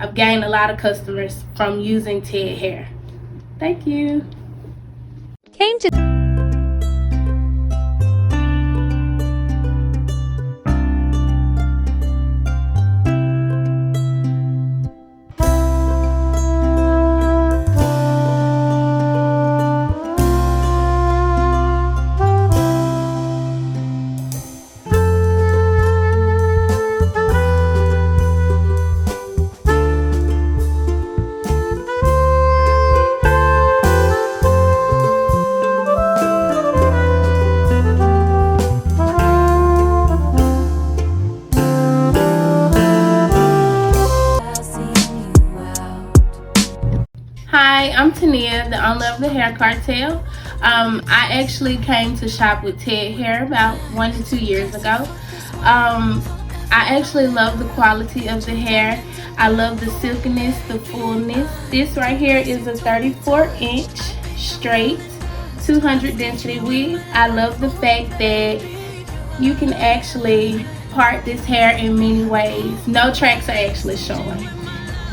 I've gained a lot of customers from using TedHair. Thank you. Came to Hi, I'm Taniah, the owner of the Hair Cartel. I actually came to shop with TedHair about 1 to 2 years ago. I actually love the quality of the hair. I love the silkiness, the fullness. This right here is a 34-inch straight 200 density wig. I love the fact that you can actually part this hair in many ways. No tracks are actually showing.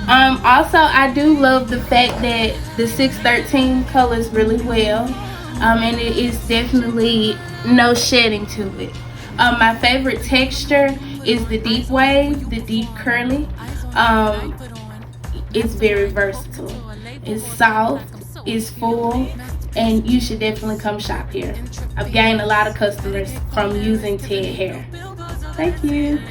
Also, I do love the fact that the 613 colors really well, and it is definitely no shedding to it. My favorite texture is the deep wave, the deep curly. It's very versatile. It's soft, it's full, and you should definitely come shop here. I've gained a lot of customers from using TedHair. Thank you.